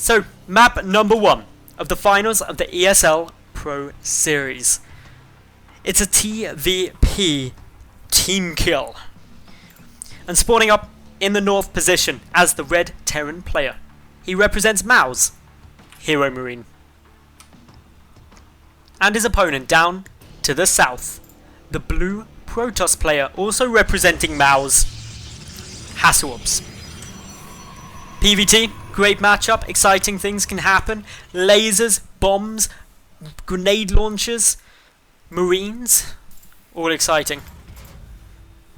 So, map number 1 of the finals of the ESL Pro Series. It's a TvP team kill. And spawning up in the north position as the red Terran player. He represents Madals, HeroMarine. And his opponent down to the south, the blue Protoss player, also representing Madals, HasuObs. PvT, great matchup, exciting things can happen. Lasers, bombs, grenade launchers, marines, all exciting.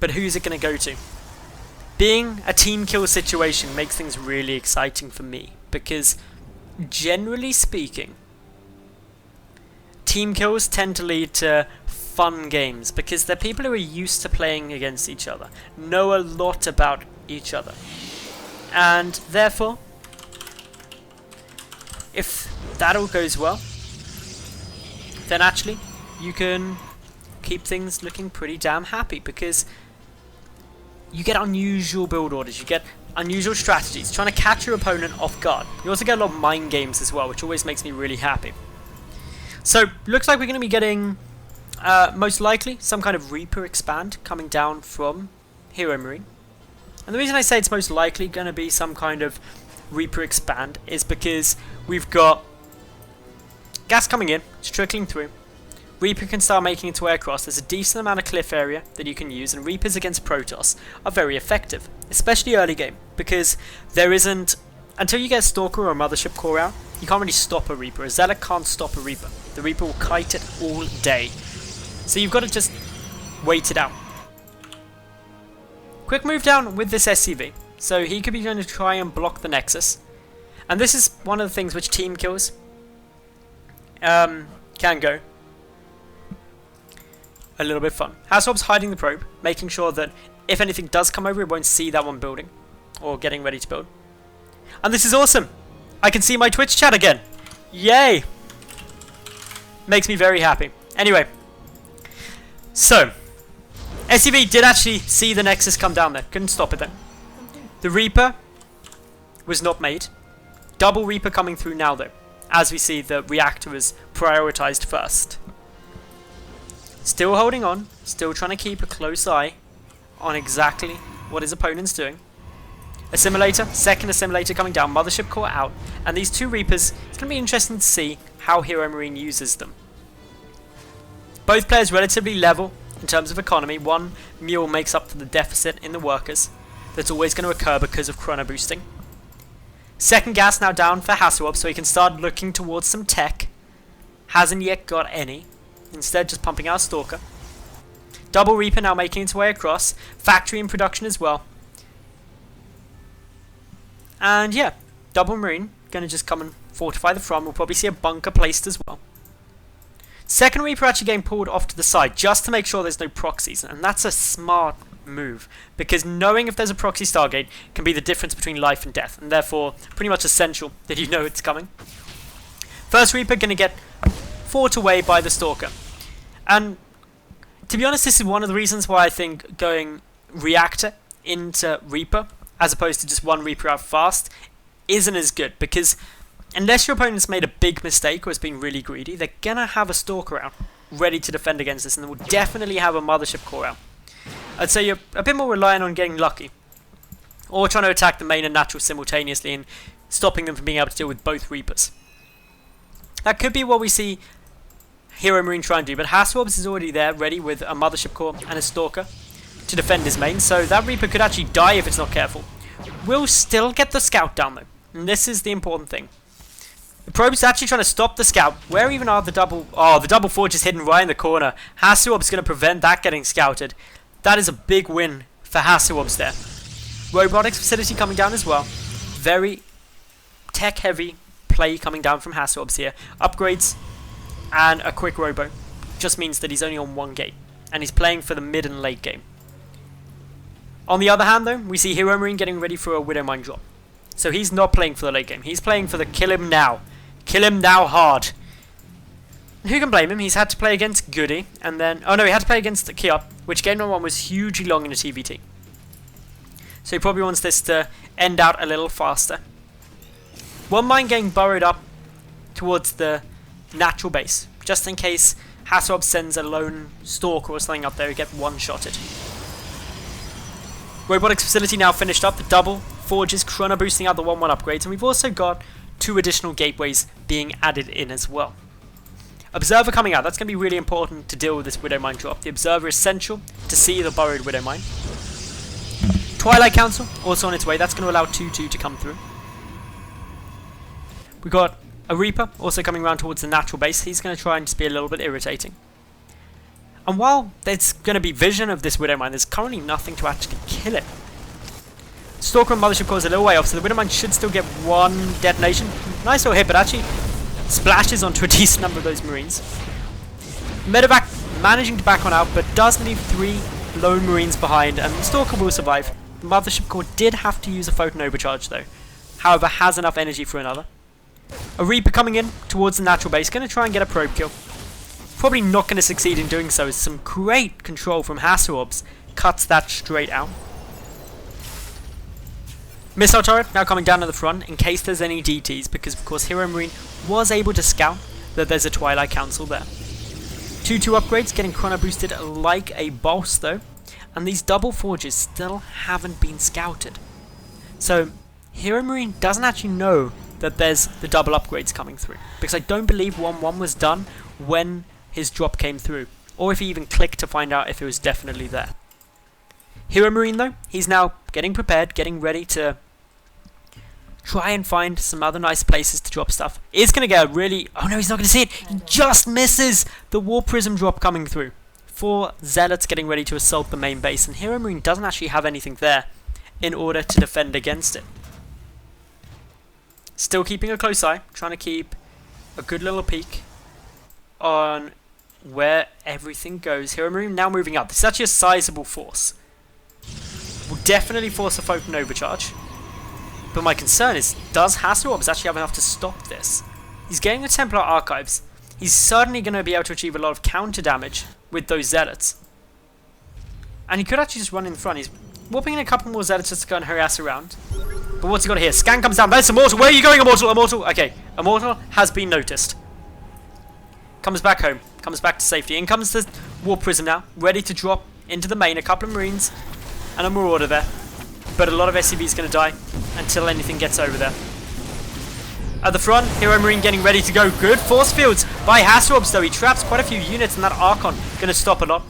But who's it going to go to? Being a team kill situation makes things really exciting for me, because generally speaking, team kills tend to lead to fun games, because they're people who are used to playing against each other, know a lot about each other. And therefore, if that all goes well, then actually you can keep things looking pretty damn happy, because you get unusual build orders, you get unusual strategies, trying to catch your opponent off guard. You also get a lot of mind games as well, which always makes me really happy. So, looks like we're going to be getting, most likely, some kind of Reaper expand coming down from HeroMarine. And the reason I say it's most likely going to be some kind of Reaper expand is because we've got gas coming in, it's trickling through. Reaper can start making its way across. There's a decent amount of cliff area that you can use, and Reapers against Protoss are very effective, especially early game, because there isn't, until you get a Stalker or a Mothership core out, you can't really stop a Reaper. A Zealot can't stop a Reaper. The Reaper will kite it all day. So you've got to just wait it out. Quick move down with this SCV. So he could be going to try and block the Nexus. And this is one of the things which team kills can go a little bit fun. HasuObs hiding the probe, making sure that if anything does come over, it won't see that one building or getting ready to build. And this is awesome. I can see my Twitch chat again. Yay! Makes me very happy. Anyway, so SCV did actually see the Nexus come down there. Couldn't stop it though. The Reaper was not made. Double Reaper coming through now though, as we see the reactor was prioritized first. Still holding on, still trying to keep a close eye on exactly what his opponent's doing. Assimilator, second Assimilator coming down, Mothership core out, and these two Reapers, it's going to be interesting to see how HeroMarine uses them. Both players relatively level in terms of economy. One mule makes up for the deficit in the workers that's always going to occur because of chrono boosting. Second gas now down for HasuObs, so he can start looking towards some tech. Hasn't yet got any. Instead, just pumping out Stalker. Double Reaper now making its way across. Factory in production as well. And yeah, Double Marine going to just come and fortify the front. We'll probably see a bunker placed as well. Second Reaper actually getting pulled off to the side just to make sure there's no proxies. And that's a smart move, because knowing if there's a proxy Stargate can be the difference between life and death. And therefore, pretty much essential that you know it's coming. First Reaper going to get fought away by the Stalker. And to be honest, this is one of the reasons why I think going Reactor into Reaper, as opposed to just one Reaper out fast, isn't as good. Because unless your opponent's made a big mistake or has been really greedy, they're going to have a Stalker out, ready to defend against this, and they will definitely have a Mothership core out. I'd say you're a bit more reliant on getting lucky, or trying to attack the main and natural simultaneously and stopping them from being able to deal with both Reapers. That could be what we see HeroMarine try and do, but HasuObs is already there, ready with a Mothership core and a Stalker to defend his main, so that Reaper could actually die if it's not careful. We'll still get the scout down though, and this is the important thing. The probe's actually trying to stop the scout. Where even are the double... Oh, the double forge is hidden right in the corner. HasuObs going to prevent that getting scouted. That is a big win for HasuObs there. Robotics facility coming down as well. Very tech-heavy play coming down from HasuObs here. Upgrades and a quick robo. Just means that he's only on one gate. And he's playing for the mid and late game. On the other hand though, we see HeroMarine getting ready for a Widowmine drop. So he's not playing for the late game. He's playing for the kill him now. Kill him now hard. Who can blame him? He's had to play against Goody, and then... Oh no, he had to play against Kiop, which game number 1 was hugely long in the TVT. So he probably wants this to end out a little faster. One mine getting burrowed up towards the natural base, just in case HasuObs sends a lone stalker or something up there to get one-shotted. Robotics facility now finished up, the double forges, chrono boosting out the 1-1 upgrades, and we've also got 2 additional gateways being added in as well. Observer coming out, that's going to be really important to deal with this Widow Mine drop. The Observer is essential to see the burrowed Widow Mine. Twilight Council, also on its way, that's going to allow 2-2 to come through. We've got a Reaper also coming around towards the natural base. He's going to try and just be a little bit irritating. And while there's going to be vision of this Widow Mine, there's currently nothing to actually kill it. Stalker and Mothership Core is a little way off, so the Widow Mine should still get 1 detonation. Nice little hit, but actually splashes onto a decent number of those Marines. Medevac managing to back on out, but does leave 3 lone Marines behind, and the Stalker will survive. The Mothership Core did have to use a Photon Overcharge though, however has enough energy for another. A Reaper coming in towards the natural base, going to try and get a probe kill. Probably not going to succeed in doing so, as some great control from HasuObs cuts that straight out. Missile turret now coming down to the front in case there's any DTs, because of course HeroMarine was able to scout that there's a Twilight Council there. 2-2 upgrades getting chrono boosted like a boss though, and these double forges still haven't been scouted. So HeroMarine doesn't actually know that there's the double upgrades coming through, because I don't believe 1-1 was done when his drop came through, or if he even clicked to find out if it was definitely there. HeroMarine though, he's now getting prepared, getting ready to try and find some other nice places to drop stuff. He's going to get a really... Oh no, he's not going to see it! He just misses the War Prism drop coming through. 4 Zealots getting ready to assault the main base, and HeroMarine doesn't actually have anything there in order to defend against it. Still keeping a close eye, trying to keep a good little peek on where everything goes. HeroMarine now moving up. This is actually a sizable force. Will definitely force a Photon Overcharge. But my concern is, does HasuObs actually have enough to stop this? He's getting the Templar Archives. He's certainly going to be able to achieve a lot of counter damage with those Zealots. And he could actually just run in front. He's whooping in a couple more Zealots just to go and harass around. But what's he got here? Scan comes down. That's Immortal. Where are you going, Immortal? Immortal. Okay, Immortal has been noticed. Comes back home. Comes back to safety. In comes the War Prism now. Ready to drop into the main. A couple of Marines and a Marauder there. But a lot of SCVs going to die until anything gets over there. At the front, HeroMarine getting ready to go. Good force fields by HasuObs though. He traps quite a few units, and that Archon going to stop a lot.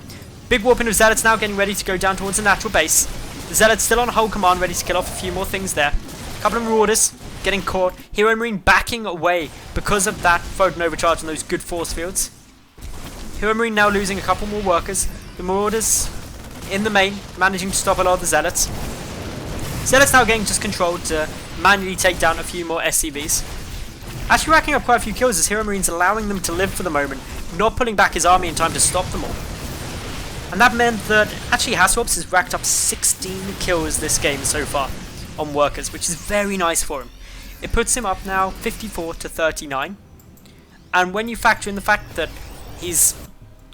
Big warping of Zealots now getting ready to go down towards the natural base. The Zealots still on hold command, ready to kill off a few more things there. A couple of Marauders getting caught. HeroMarine backing away because of that Photon Overcharge and those good force fields. HeroMarine now losing a couple more workers. The Marauders in the main, managing to stop a lot of the Zealots. Zealots now getting just controlled to manually take down a few more SCVs. Actually racking up quite a few kills as HeroMarine's allowing them to live for the moment, not pulling back his army in time to stop them all. And that meant that actually HasuObs has racked up 16 kills this game so far on workers, which is very nice for him. It puts him up now 54 to 39. And when you factor in the fact that he's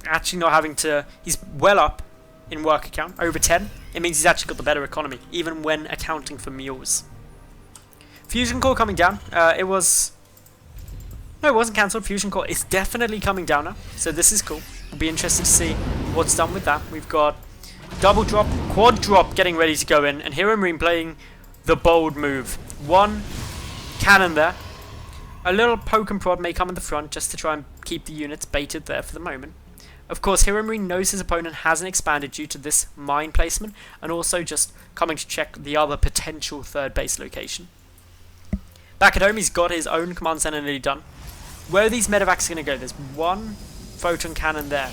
actually not having to... He's well up in worker count, over 10. It means he's actually got the better economy, even when accounting for mules. Fusion Core coming down. It wasn't cancelled. Fusion Core is definitely coming down now, so this is cool. We'll be interested to see what's done with that. We've got double drop, quad drop getting ready to go in, and HeroMarine playing the bold move. 1 cannon there. A little poke and prod may come in the front just to try and keep the units baited there for the moment. Of course, HeroMarine knows his opponent hasn't expanded due to this mine placement, and also just coming to check the other potential third base location. Back at home, he's got his own command center nearly done. Where are these medevacs going to go? There's 1 photon cannon there.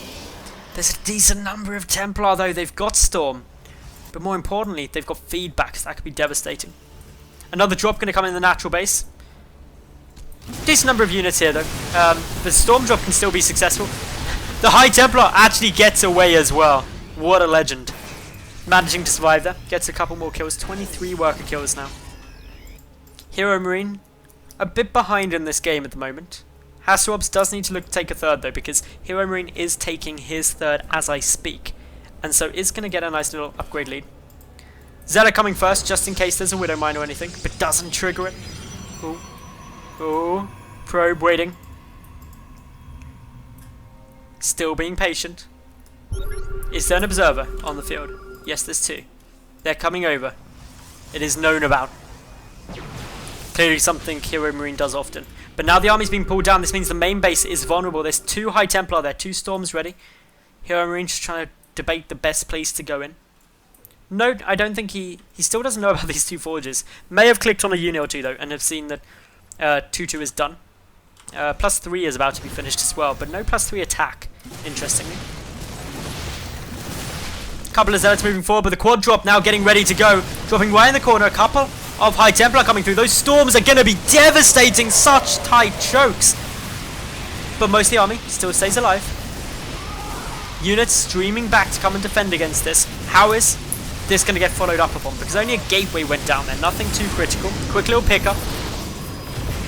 There's a decent number of Templar though. They've got Storm, but more importantly, they've got feedback, so that could be devastating. Another drop going to come in the natural base. Decent number of units here though. The Storm drop can still be successful. The High Templar actually gets away as well. What a legend. Managing to survive there. Gets a couple more kills. 23 worker kills now. HeroMarine, a bit behind in this game at the moment. HasuObs does need to look to take a third though, because HeroMarine is taking his third as I speak. And so is going to get a nice little upgrade lead. Zella coming first, just in case there's a Widow Mine or anything, but doesn't trigger it. Ooh. Oh, probe waiting. Still being patient. Is there an observer on the field? Yes, there's two. They're coming over. It is known about. Clearly something HeroMarine does often. But now the army's being pulled down. This means the main base is vulnerable. There's 2 High Templar there, 2 Storms ready. HeroMarine just trying to debate the best place to go in. No, I don't think he still doesn't know about these 2 forges. May have clicked on a unit or 2 though, and have seen that 2-2 is done. +3 is about to be finished as well, but no +3 attack, interestingly. Couple of Zealots moving forward, but the quad drop now getting ready to go. Dropping right in the corner, a couple of High Templar coming through. Those Storms are going to be devastating, such tight chokes. But most of the army still stays alive. Units streaming back to come and defend against this. How is this going to get followed up upon? Because only a gateway went down there, nothing too critical. Quick little pickup.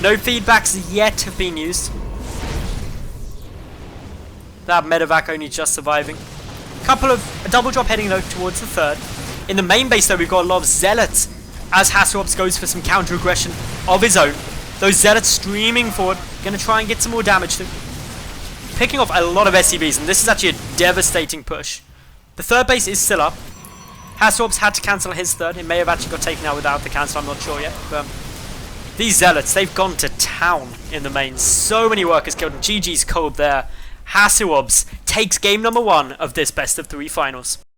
No feedbacks yet have been used. That medevac only just surviving. A double drop heading though towards the 3rd. In the main base though, we've got a lot of Zealots as HasuObs goes for some counter aggression of his own. Those Zealots streaming forward, going to try and get some more damage through. Picking off a lot of SCVs, and this is actually a devastating push. The 3rd base is still up. HasuObs had to cancel his 3rd. It may have actually got taken out without the cancel, I'm not sure yet. But these Zealots, they've gone to town in the main. So many workers killed, and GG's cold there. HasuObs takes game number 1 of this best of 3 finals.